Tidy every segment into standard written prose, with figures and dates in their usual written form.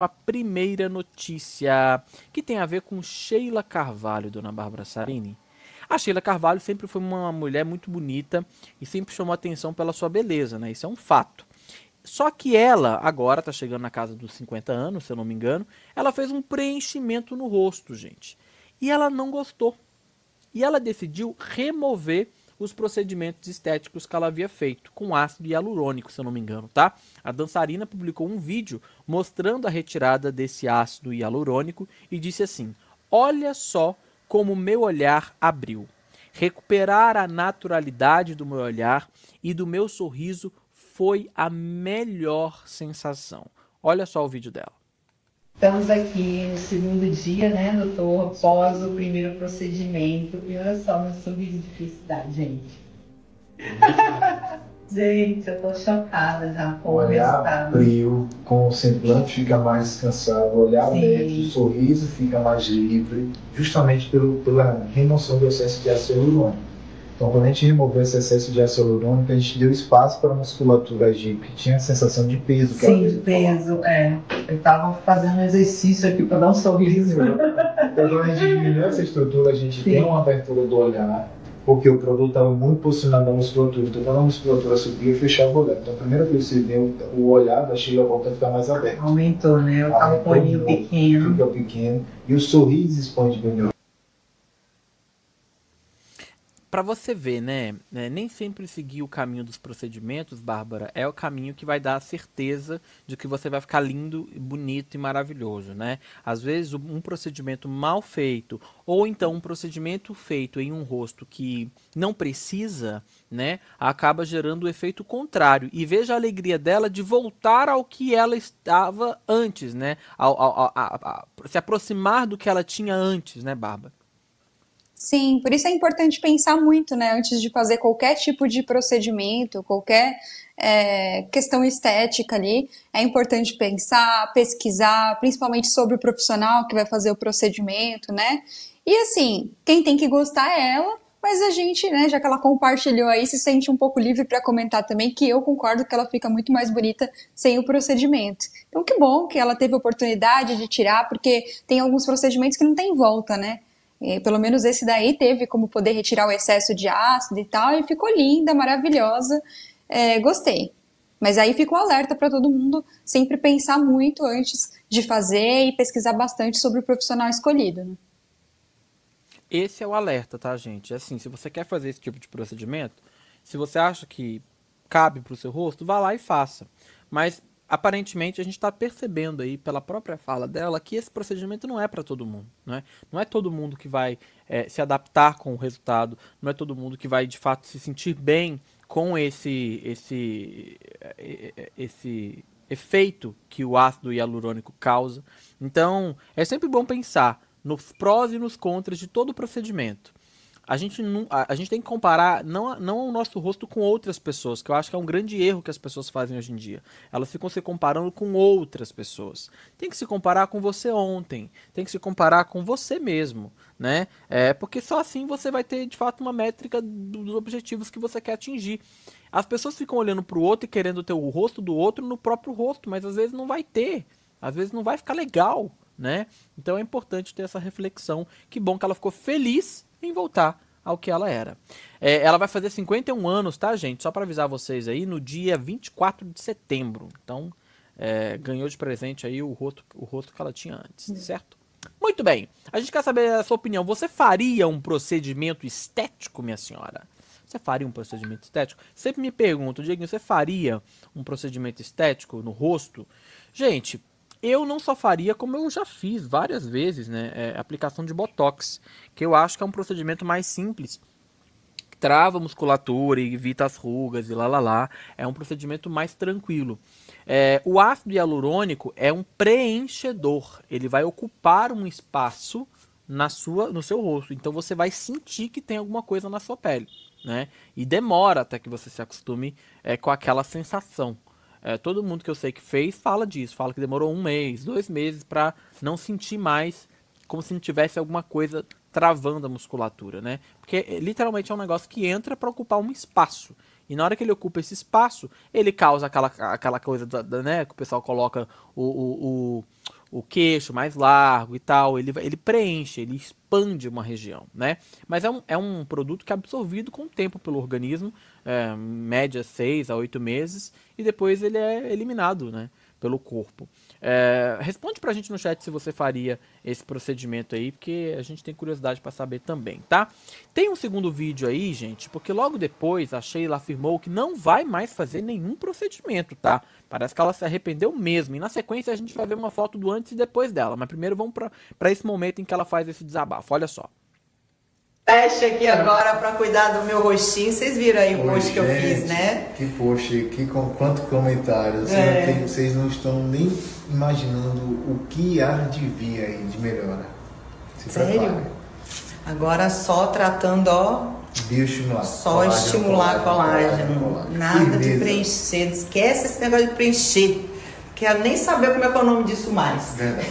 A primeira notícia, que tem a ver com Sheila Carvalho, dona Bárbara Sarini. A Sheila Carvalho sempre foi uma mulher muito bonita e sempre chamou atenção pela sua beleza, né? Isso é um fato. Só que ela, agora tá chegando na casa dos 50 anos, se eu não me engano, ela fez um preenchimento no rosto, gente. E ela não gostou. E ela decidiu remover os procedimentos estéticos que ela havia feito, com ácido hialurônico, se eu não me engano, tá? A dançarina publicou um vídeo mostrando a retirada desse ácido hialurônico e disse assim: olha só como meu olhar abriu. Recuperar a naturalidade do meu olhar e do meu sorriso foi a melhor sensação. Olha só o vídeo dela. Estamos aqui no segundo dia, né, doutor, após o primeiro procedimento. E olha só meu sorriso de felicidade, gente. Gente, eu tô chocada já com o resultado. Abriu, com o semblante fica mais descansado, o olhar aberto, o sorriso fica mais livre, justamente pela remoção do excesso de ácido hialurônico. Então, quando a gente removeu esse excesso de ácido hialurônico, a gente deu espaço para a musculatura agir, que tinha a sensação de peso. Sim, peso, Eu tava fazendo um exercício aqui para dar um sorriso. Então, quando a gente diminuiu essa estrutura, a gente tem uma abertura do olhar, porque o produto estava muito posicionado na musculatura. Então, quando a musculatura subia, fechava o olhar. Então, a primeira vez que você vê o olhar da Sheila volta a ficar mais aberto. Aumentou, né? Eu tava com o olhinho pequeno. Fica pequeno. E o sorriso expande melhor. Para você ver, né? Nem sempre seguir o caminho dos procedimentos, Bárbara, é o caminho que vai dar a certeza de que você vai ficar lindo, bonito e maravilhoso, né? Às vezes um procedimento mal feito ou então um procedimento feito em um rosto que não precisa, né? Acaba gerando o efeito contrário. E veja a alegria dela de voltar ao que ela estava antes, né? Se aproximar do que ela tinha antes, né, Bárbara? Sim, por isso é importante pensar muito, né, antes de fazer qualquer tipo de procedimento, qualquer questão estética ali. É importante pensar, pesquisar, principalmente sobre o profissional que vai fazer o procedimento, né? E assim, quem tem que gostar é ela, mas a gente, né, já que ela compartilhou aí, se sente um pouco livre para comentar também que eu concordo que ela fica muito mais bonita sem o procedimento. Então, que bom que ela teve a oportunidade de tirar, porque tem alguns procedimentos que não tem volta, né? Pelo menos esse daí teve como poder retirar o excesso de ácido e tal, e ficou linda, maravilhosa, gostei. Mas aí fica um alerta para todo mundo sempre pensar muito antes de fazer e pesquisar bastante sobre o profissional escolhido, né? Esse é o alerta, tá, gente? Assim, se você quer fazer esse tipo de procedimento, se você acha que cabe pro seu rosto, vá lá e faça. Mas aparentemente a gente está percebendo aí pela própria fala dela que esse procedimento não é para todo mundo, né? Não é todo mundo que vai se adaptar com o resultado, não é todo mundo que vai de fato se sentir bem com esse efeito que o ácido hialurônico causa. Então é sempre bom pensar nos prós e nos contras de todo o procedimento. A gente tem que comparar não o nosso rosto com outras pessoas, que eu acho que é um grande erro que as pessoas fazem hoje em dia. Elas ficam se comparando com outras pessoas. Tem que se comparar com você ontem, tem que se comparar com você mesmo, né? Porque só assim você vai ter de fato uma métrica dos objetivos que você quer atingir. As pessoas ficam olhando para o outro e querendo ter o rosto do outro no próprio rosto, mas às vezes não vai ter, às vezes não vai ficar legal, né? Então é importante ter essa reflexão. Que bom que ela ficou feliz em voltar ao que ela era. Ela vai fazer 51 anos, tá, gente? Só para avisar vocês aí, no dia 24 de setembro. Então, ganhou de presente aí o rosto que ela tinha antes, certo? Muito bem. A gente quer saber a sua opinião. Você faria um procedimento estético, minha senhora? Você faria um procedimento estético? Sempre me pergunto, Diego, você faria um procedimento estético no rosto? Gente, eu não só faria, como eu já fiz várias vezes, né? Aplicação de Botox, que eu acho que é um procedimento mais simples, que trava a musculatura e evita as rugas e lá. É um procedimento mais tranquilo. O ácido hialurônico é um preenchedor. Ele vai ocupar um espaço no seu rosto. Então você vai sentir que tem alguma coisa na sua pele, né? E demora até que você se acostume com aquela sensação. Todo mundo que eu sei que fez fala disso, fala que demorou 1 mês, 2 meses para não sentir mais como se não tivesse alguma coisa travando a musculatura, né? Porque literalmente é um negócio que entra para ocupar um espaço. E na hora que ele ocupa esse espaço, ele causa aquela coisa, né, que o pessoal coloca o queixo mais largo e tal, ele preenche, ele expande uma região, né? Mas é um produto que é absorvido com o tempo pelo organismo, em média 6 a 8 meses, e depois ele é eliminado, né, pelo corpo. Responde pra gente no chat se você faria esse procedimento aí, porque a gente tem curiosidade para saber também, tá? Tem um segundo vídeo aí, gente, porque logo depois a Sheila afirmou que não vai mais fazer nenhum procedimento, tá? Parece que ela se arrependeu mesmo. E na sequência a gente vai ver uma foto do antes e depois dela. Mas primeiro vamos para esse momento em que ela faz esse desabafo. Olha só. Teste aqui agora para cuidar do meu rostinho. Vocês viram aí o post que eu fiz, né? Que post, quanto comentário. Vocês não estão nem imaginando o que há de vir aí de melhora. Se Sério? prepare. Agora só tratando, ó. Bioestimular. Só estimular colágeno. Nada de preencher. Esquece esse negócio de preencher. Quero nem saber como é que é o nome disso mais. Verdade.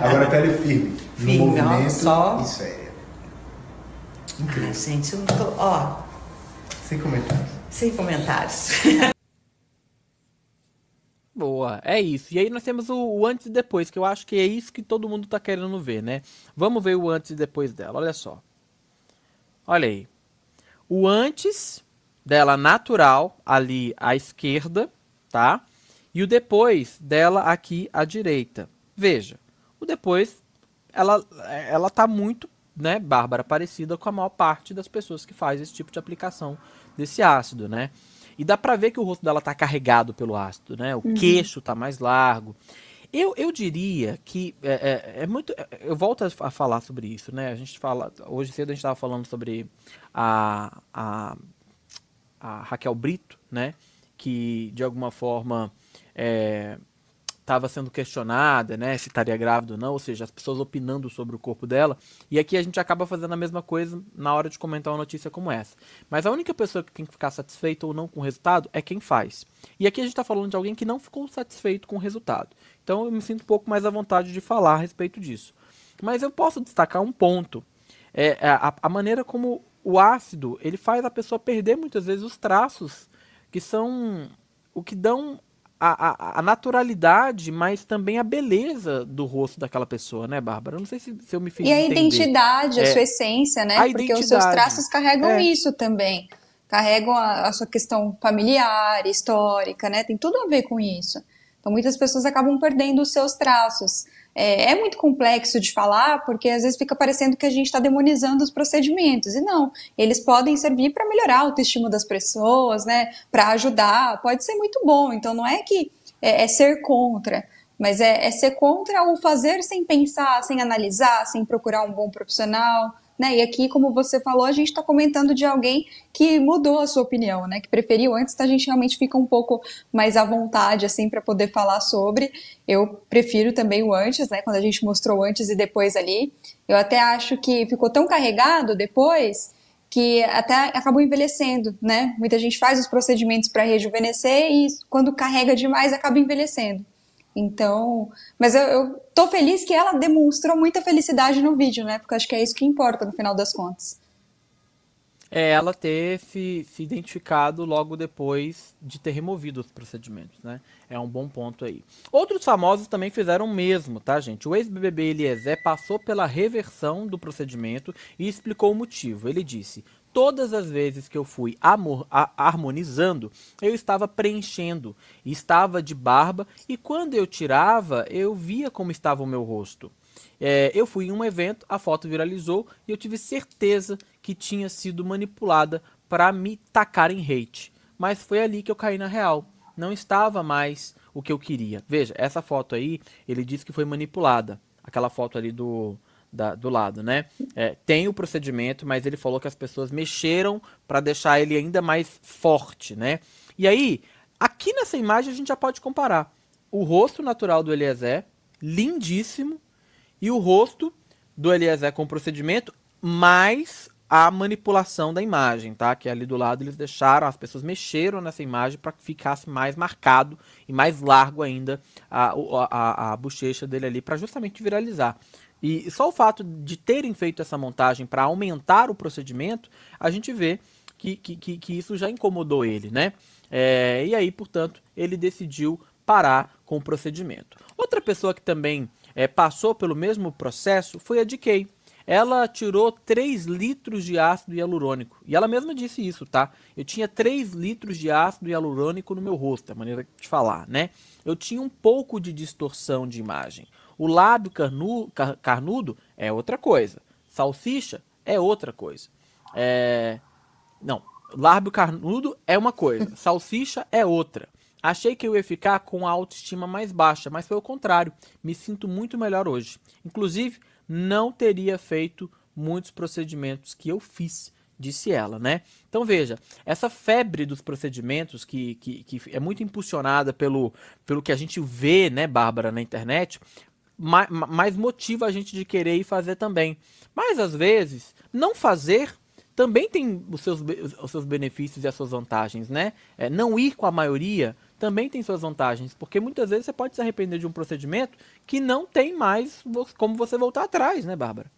Agora pele firme. Firme, no movimento só... e séria. Incrível. Ai, gente, eu não tô... Ó. Sem comentários. Sem comentários. Boa, é isso. E aí nós temos o antes e depois, que eu acho que é isso que todo mundo tá querendo ver, né? Vamos ver o antes e depois dela, olha só. Olha aí. O antes dela natural, ali à esquerda, tá? E o depois dela aqui à direita. Veja, o depois, ela tá muito, né, Bárbara, parecida com a maior parte das pessoas que faz esse tipo de aplicação desse ácido, né? E dá pra ver que o rosto dela tá carregado pelo ácido, né? O queixo tá mais largo. Eu diria que é muito... Eu volto a falar sobre isso, né? A gente fala... Hoje cedo a gente estava falando sobre a Raquel Brito, né? Que, de alguma forma, estava sendo questionada, né? Se estaria grávida ou não. Ou seja, as pessoas opinando sobre o corpo dela. E aqui a gente acaba fazendo a mesma coisa na hora de comentar uma notícia como essa. Mas a única pessoa que tem que ficar satisfeita ou não com o resultado é quem faz. E aqui a gente está falando de alguém que não ficou satisfeito com o resultado. Então eu me sinto um pouco mais à vontade de falar a respeito disso. Mas eu posso destacar um ponto. A maneira como o ácido ele faz a pessoa perder muitas vezes os traços que são o que dão a naturalidade, mas também a beleza do rosto daquela pessoa, né, Bárbara? Eu não sei se eu me fiz entender. E a identidade, a sua essência, né? Porque os seus traços carregam isso também. Carregam a sua questão familiar, histórica, né? Tem tudo a ver com isso. Então, muitas pessoas acabam perdendo os seus traços. É muito complexo de falar, porque às vezes fica parecendo que a gente está demonizando os procedimentos. E não, eles podem servir para melhorar a autoestima das pessoas, né? Para ajudar, pode ser muito bom. Então, não é que é ser contra, mas é ser contra o fazer sem pensar, sem analisar, sem procurar um bom profissional. Né? E aqui, como você falou, a gente está comentando de alguém que mudou a sua opinião, né? Que preferiu antes, então a gente realmente fica um pouco mais à vontade assim para poder falar sobre. Eu prefiro também o antes, né? Quando a gente mostrou o antes e depois ali, eu até acho que ficou tão carregado depois que até acabou envelhecendo, né? Muita gente faz os procedimentos para rejuvenescer e quando carrega demais acaba envelhecendo. Então, mas eu tô feliz que ela demonstrou muita felicidade no vídeo, né? Porque eu acho que é isso que importa no final das contas. Ela ter se identificado logo depois de ter removido os procedimentos, né? É um bom ponto aí. Outros famosos também fizeram o mesmo, tá, gente? O ex-BBB Eliezer passou pela reversão do procedimento e explicou o motivo. Ele disse: todas as vezes que eu fui harmonizando, eu estava preenchendo, estava de barba, e quando eu tirava, eu via como estava o meu rosto. Eu fui em um evento, a foto viralizou, e eu tive certeza que tinha sido manipulada para me tacar em hate. Mas foi ali que eu caí na real. Não estava mais o que eu queria. Veja, essa foto aí, ele disse que foi manipulada. Aquela foto ali do lado, né? Tem o procedimento, mas ele falou que as pessoas mexeram para deixar ele ainda mais forte, né? E aí, aqui nessa imagem a gente já pode comparar o rosto natural do Eliezer, lindíssimo, e o rosto do Eliezer com o procedimento, mais a manipulação da imagem, tá? Que ali do lado eles deixaram, as pessoas mexeram nessa imagem para que ficasse mais marcado e mais largo ainda a bochecha dele ali, para justamente viralizar. E só o fato de terem feito essa montagem para aumentar o procedimento, a gente vê que isso já incomodou ele, né? E aí, portanto, ele decidiu parar com o procedimento. Outra pessoa que também passou pelo mesmo processo foi a DK. Ela tirou 3 litros de ácido hialurônico. E ela mesma disse isso, tá? Eu tinha 3 litros de ácido hialurônico no meu rosto, é a maneira de falar, né? Eu tinha um pouco de distorção de imagem. O lábio carnudo é outra coisa. Salsicha é outra coisa. Não, lábio carnudo é uma coisa. Salsicha é outra. Achei que eu ia ficar com a autoestima mais baixa, mas foi o contrário. Me sinto muito melhor hoje. Inclusive, não teria feito muitos procedimentos que eu fiz, disse ela, né? Então veja, essa febre dos procedimentos que é muito impulsionada pelo que a gente vê, né, Bárbara, na internet, mais motiva a gente de querer ir fazer também. Mas às vezes, não fazer também tem os seus benefícios e as suas vantagens, né? Não ir com a maioria também tem suas vantagens, porque muitas vezes você pode se arrepender de um procedimento que não tem mais como você voltar atrás, né, Bárbara?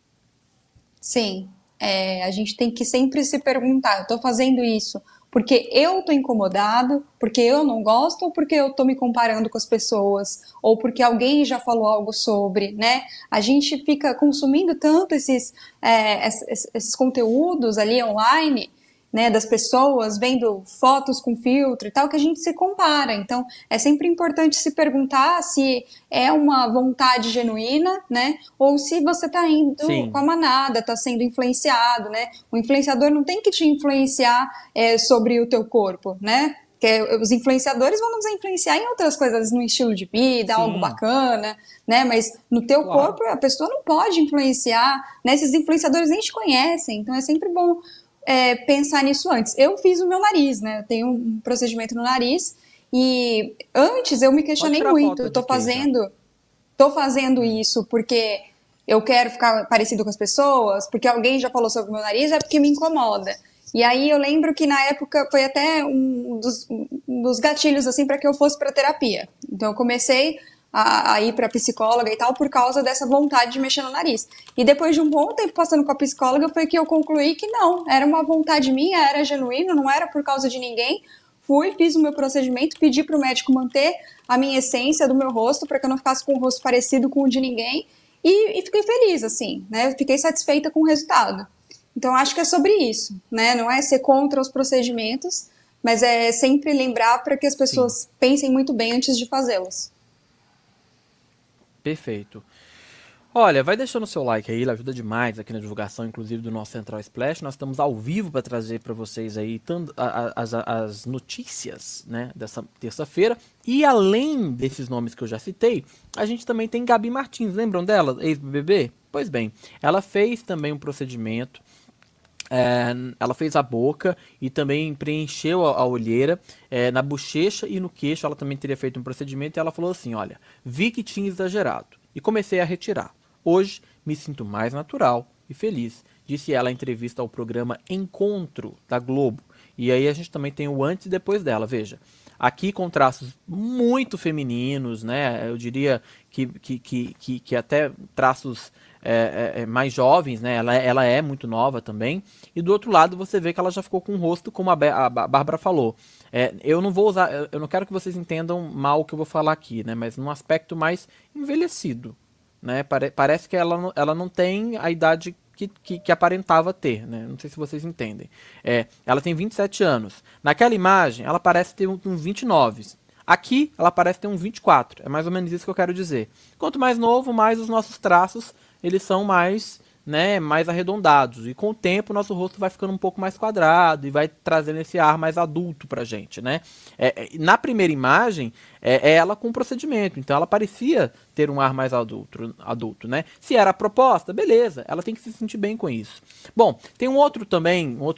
Sim, a gente tem que sempre se perguntar, eu estou fazendo isso porque eu estou incomodado, porque eu não gosto, ou porque eu estou me comparando com as pessoas, ou porque alguém já falou algo sobre, né? A gente fica consumindo tanto esses conteúdos ali online, né, das pessoas, vendo fotos com filtro e tal, que a gente se compara. Então, é sempre importante se perguntar se é uma vontade genuína, né, ou se você está indo Sim. com a manada, está sendo influenciado, né. O influenciador não tem que te influenciar sobre o teu corpo, né, porque os influenciadores vão nos influenciar em outras coisas, no estilo de vida, Sim. algo bacana, né, mas no teu corpo a pessoa não pode influenciar, né, esses influenciadores nem te conhecem, então é sempre bom pensar nisso antes. Eu fiz o meu nariz, né? Eu tenho um procedimento no nariz e antes eu me questionei muito. Eu tô fazendo isso porque eu quero ficar parecido com as pessoas, porque alguém já falou sobre o meu nariz, é porque me incomoda. E aí eu lembro que na época foi até um dos gatilhos assim para que eu fosse para terapia. Então eu comecei a ir para psicóloga e tal, por causa dessa vontade de mexer no nariz. E depois de um bom tempo passando com a psicóloga, foi que eu concluí que não, era uma vontade minha, era genuíno, não era por causa de ninguém. Fui, fiz o meu procedimento, pedi para o médico manter a minha essência do meu rosto, para que eu não ficasse com um rosto parecido com o de ninguém, e fiquei feliz, assim, né? Fiquei satisfeita com o resultado. Então, acho que é sobre isso, né? Não é ser contra os procedimentos, mas é sempre lembrar para que as pessoas pensem muito bem antes de fazê-los. Perfeito. Olha, vai deixando o seu like aí, ele ajuda demais aqui na divulgação, inclusive do nosso Central Splash. Nós estamos ao vivo para trazer para vocês aí as notícias, né, dessa terça-feira. E além desses nomes que eu já citei, a gente também tem Gabi Martins, lembram dela, ex-BBB? Pois bem, ela fez também um procedimento. Ela fez a boca e também preencheu a olheira na bochecha e no queixo. Ela também teria feito um procedimento e ela falou assim, olha, vi que tinha exagerado e comecei a retirar. Hoje me sinto mais natural e feliz, disse ela em entrevista ao programa Encontro da Globo. E aí a gente também tem o antes e depois dela, veja. Aqui com traços muito femininos, né? Eu diria que até traços mais jovens, né? Ela é muito nova também. E do outro lado você vê que ela já ficou com o rosto, como a Bárbara falou. Eu não vou usar, eu não quero que vocês entendam mal o que eu vou falar aqui, né? Mas num aspecto mais envelhecido, né? Parece que ela não tem a idade que aparentava ter, né? Não sei se vocês entendem. Ela tem 27 anos. Naquela imagem, ela parece ter uns 29. Aqui, ela parece ter uns 24. É mais ou menos isso que eu quero dizer. Quanto mais novo, mais os nossos traços, eles são mais, né, mais arredondados. E com o tempo, o nosso rosto vai ficando um pouco mais quadrado e vai trazendo esse ar mais adulto pra gente, né? Na primeira imagem, é ela com o procedimento. Então, ela parecia ter um ar mais adulto, né? Se era a proposta, beleza. Ela tem que se sentir bem com isso. Bom, tem um outro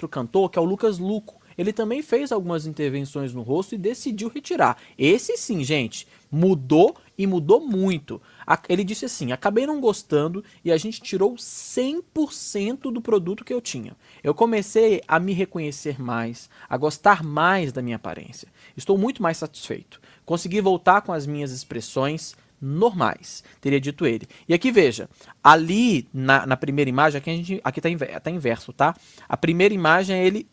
cantor, que é o Lucas Luco. Ele também fez algumas intervenções no rosto e decidiu retirar. Esse sim, gente, mudou e mudou muito. Ele disse assim, acabei não gostando e a gente tirou 100% do produto que eu tinha. Eu comecei a me reconhecer mais, a gostar mais da minha aparência. Estou muito mais satisfeito. Consegui voltar com as minhas expressões normais, teria dito ele. E aqui veja, ali na primeira imagem, aqui tá inverso, tá? A primeira imagem é ele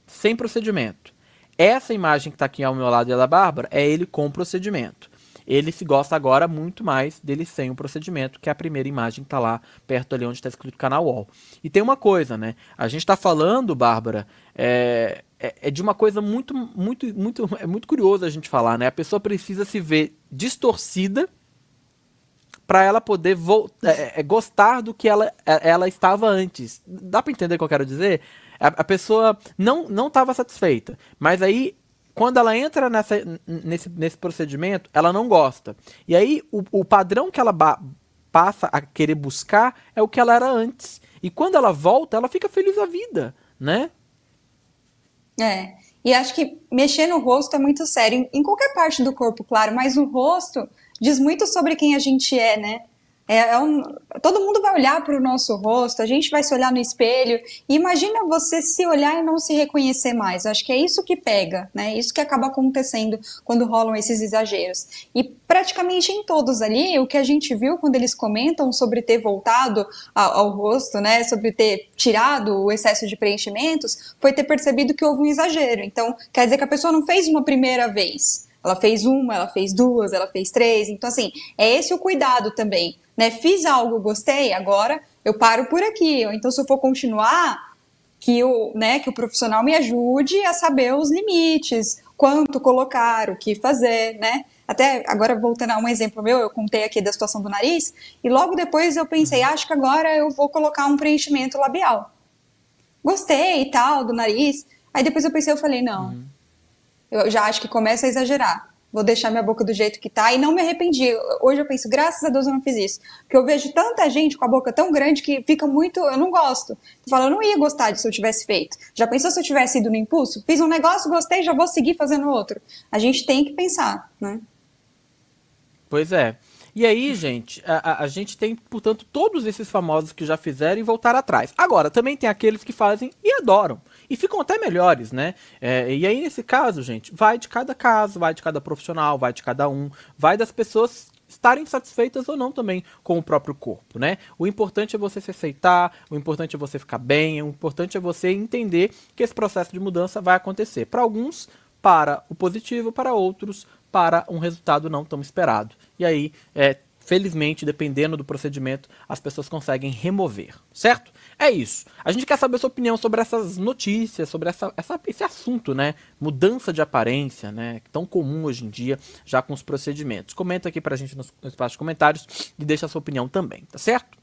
sem procedimento. Essa imagem que está aqui ao meu lado da Bárbara é ele com procedimento. Ele se gosta agora muito mais dele sem o procedimento, que é a primeira imagem que está lá perto ali onde está escrito canal UOL. E tem uma coisa, né? A gente está falando, Bárbara, é de uma coisa muito curiosa a gente falar, né? A pessoa precisa se ver distorcida para ela poder gostar do que ela estava antes. Dá para entender o que eu quero dizer? A pessoa não estava satisfeita, mas aí quando ela entra nesse procedimento, ela não gosta. E aí o padrão que ela passa a querer buscar é o que ela era antes. E quando ela volta, ela fica feliz da vida, né? E acho que mexer no rosto é muito sério, em qualquer parte do corpo, claro, mas o rosto diz muito sobre quem a gente é, né? Todo mundo vai olhar para o nosso rosto, a gente vai se olhar no espelho, e imagina você se olhar e não se reconhecer mais. Acho que é isso que pega, né? Isso que acaba acontecendo quando rolam esses exageros. E praticamente em todos ali, o que a gente viu quando eles comentam sobre ter voltado ao rosto, né? Sobre ter tirado o excesso de preenchimentos, foi ter percebido que houve um exagero. Então, quer dizer que a pessoa não fez uma primeira vez. Ela fez uma, ela fez duas, ela fez três. Então, assim, é esse o cuidado também, né? Fiz algo, gostei, agora eu paro por aqui. Ou então, se eu for continuar, que o profissional me ajude a saber os limites, quanto colocar, o que fazer, né? Até agora, voltando a um exemplo meu, eu contei aqui da situação do nariz, e logo depois eu pensei, acho que agora eu vou colocar um preenchimento labial. Gostei e tal, do nariz. Aí depois eu falei, não. Eu já acho que começa a exagerar. Vou deixar minha boca do jeito que tá. E não me arrependi. Hoje eu penso, graças a Deus eu não fiz isso. Porque eu vejo tanta gente com a boca tão grande que fica muito... Eu não gosto. Eu falo, eu não ia gostar disso se eu tivesse feito. Já pensou se eu tivesse ido no impulso? Fiz um negócio, gostei, já vou seguir fazendo outro. A gente tem que pensar, né? Pois é. E aí, gente, a gente tem, portanto, todos esses famosos que já fizeram e voltaram atrás. Agora, também tem aqueles que fazem e adoram. E ficam até melhores, né? E aí, nesse caso, gente, vai de cada caso, vai de cada profissional, vai de cada um, vai das pessoas estarem satisfeitas ou não também com o próprio corpo, né? O importante é você se aceitar, o importante é você ficar bem, o importante é você entender que esse processo de mudança vai acontecer. Para alguns, para o positivo, para outros, para um resultado não tão esperado. E aí, felizmente, dependendo do procedimento, as pessoas conseguem remover, certo? É isso. A gente quer saber a sua opinião sobre essas notícias, sobre esse assunto, né? Mudança de aparência, né? Tão comum hoje em dia, já com os procedimentos. Comenta aqui pra gente no espaço de comentários e deixa a sua opinião também, tá certo?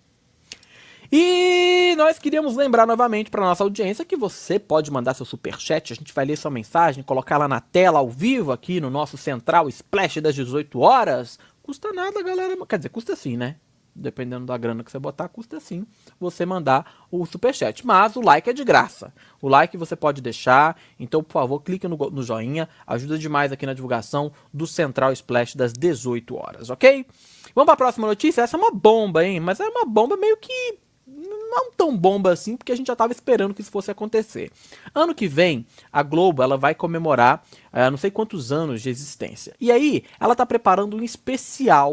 E nós queríamos lembrar novamente para nossa audiência que você pode mandar seu superchat, a gente vai ler sua mensagem, colocar lá na tela ao vivo aqui no nosso Central Splash das 18 horas. Custa nada, galera. Quer dizer, custa sim, né? Dependendo da grana que você botar, custa sim você mandar o superchat. Mas o like é de graça. O like você pode deixar. Então, por favor, clique no joinha. Ajuda demais aqui na divulgação do Central Splash das 18 horas, ok? Vamos para a próxima notícia? Essa é uma bomba, hein? Mas é uma bomba meio que... não tão bomba assim, porque a gente já estava esperando que isso fosse acontecer. Ano que vem, a Globo ela vai comemorar não sei quantos anos de existência. E aí, ela está preparando um especial